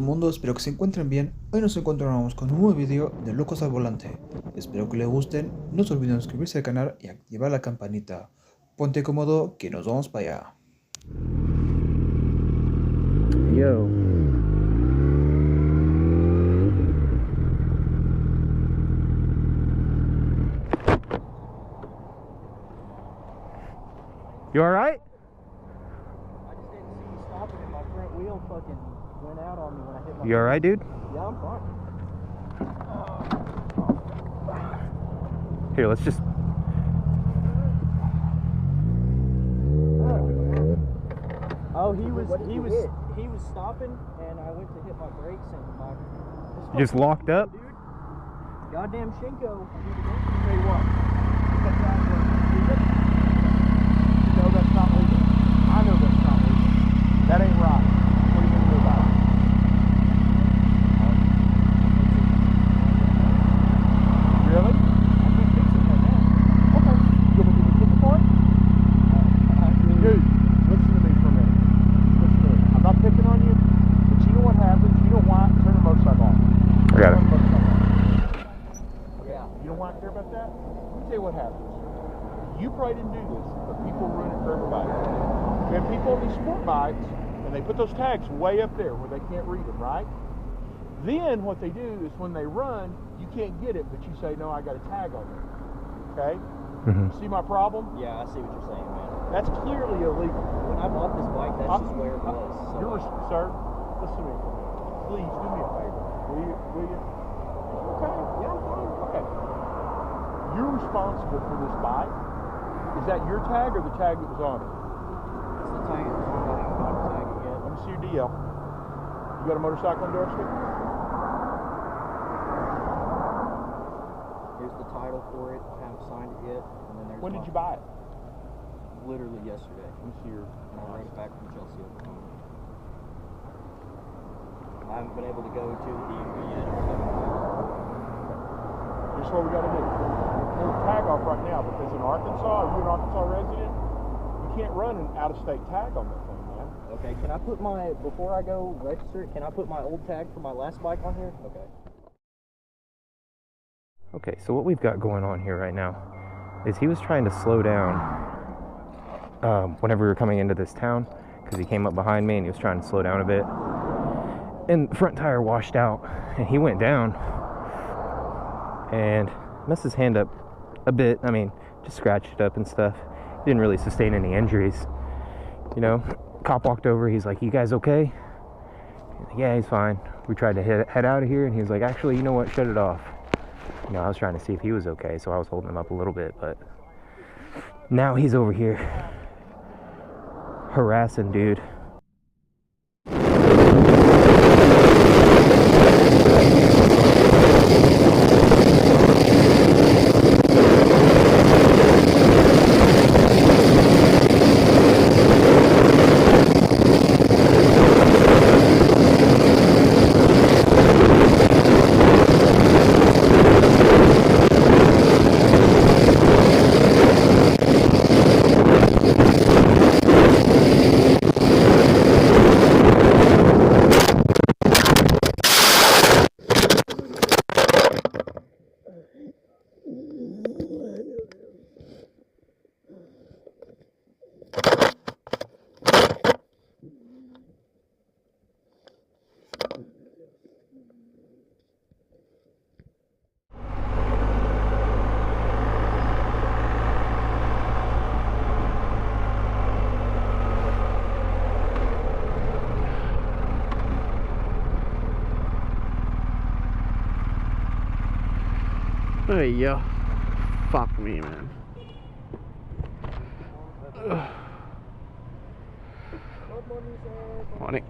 todo el mundo, espero que se encuentren bien. Hoy nos encontramos con un nuevo vídeo de Locos al Volante. Espero que les gusten, no se olviden de suscribirse al canal y activar la campanita. Ponte cómodo que nos vamos para allá. Yo. You alright? I just didn't see you stopping and my front wheel fucking went out on me when I hit my... You alright, dude? Yeah, I'm fine. Here, let's just... Oh, he was stopping and I went to hit my brakes and my... You just locked up? Dude, goddamn Shinko. Tell you what. No, that's not legal. I know that's not legal. That ain't right. What are you gonna do about it? Really? I can't fix it right now. Okay. You want me to get the point? Dude, listen to me for a minute. Listen to me. I'm not picking on you, but you know what happens? You know why? Turn the motorcycle off. I got it. Yeah. You don't want to care about that? Let me tell you what happens. You probably didn't do this, but people ruin it for everybody. We have people on these sport bikes, and they put those tags way up there where they can't read them, right? Then what they do is when they run, you can't get it, but you say, no, I got a tag on it. Okay? See my problem? Yeah, I see what you're saying, man. That's clearly illegal. When I bought this bike, that's just where it was. So Sir, listen to me for a minute. Please do me a favor. Will you? Okay. Yeah, I'm fine. Okay. You're responsible for this bike. Is that your tag or the tag that was on it? it's the tag. I haven't bought a tag yet. Let me see your DL. You got a motorcycle endorsement? Here's the title for it. I haven't signed it yet. And then there's When did you buy it? Literally yesterday. Let me see your... And I rode it back from Chelsea, Oklahoma. I haven't been able to go to the DMV yet. Here's what we got to do. Pull the tag off right now because in Arkansas, are you an Arkansas resident? You can't run an out-of-state tag on that thing, man. Okay, can I put my, before I go register it, can I put my old tag for my last bike on here? Okay. Okay, so what we've got going on here right now is he was trying to slow down whenever we were coming into this town because he came up behind me and he was trying to slow down a bit. And the front tire washed out and he went down and messed his hand up a bit. I mean, just scratched it up and stuff. He didn't really sustain any injuries. You know, cop walked over. He's like, "You guys okay?" He's like, "Yeah, he's fine." We tried to head out of here and he was like, "Actually, you know what? Shut it off." You know, I was trying to see if he was okay, so I was holding him up a little bit, but now he's over here harassing dude. Hey, yo. Fuck me, man. Morning.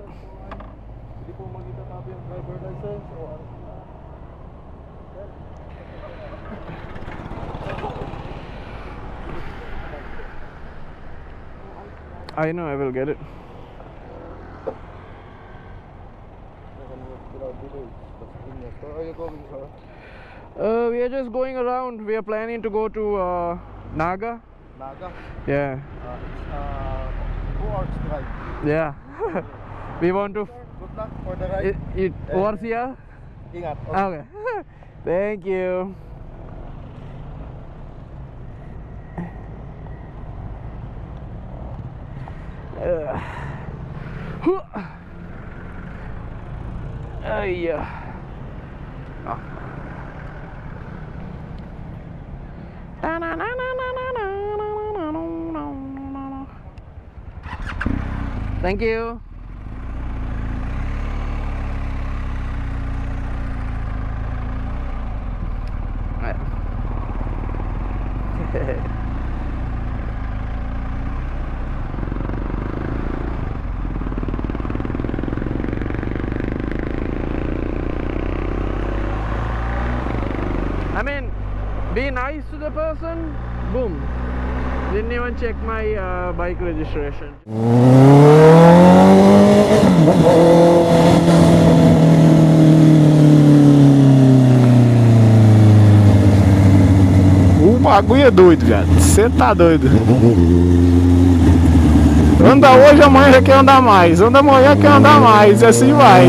I know I will get it. We are just going around. We are planning to go to Naga. Naga? Yeah. It's 2 hours drive. Yeah. We want to. Go for the ride. Overseer? Ingat. Okay. Thank you. Yeah. Oh. Thank you. I mean, be nice to the person. Boom. Didn't even check my bike registration. O bagulho é doido, viado. Você tá doido. Anda hoje, amanhã já quer andar mais. Anda amanhã, quer andar mais. E assim vai.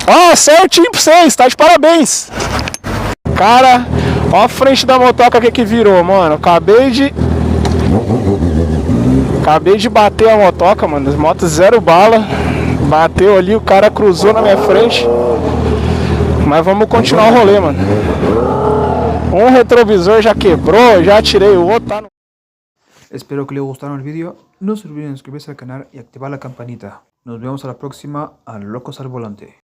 Ó, certinho pra vocês, tá de parabéns. Cara, ó a frente da motoca que virou, mano. Acabei de bater a motoca, mano. As motos 0 bala. Bateu ali, o cara cruzou na minha frente. Mas vamos continuar o rolê, mano. Um retrovisor já quebrou, já tirei o outro, tá no... Espero que les gustaron el vídeo. No se olviden de suscribirse al canal y activar la campanita. Nos vemos a la próxima a Locos al Volante.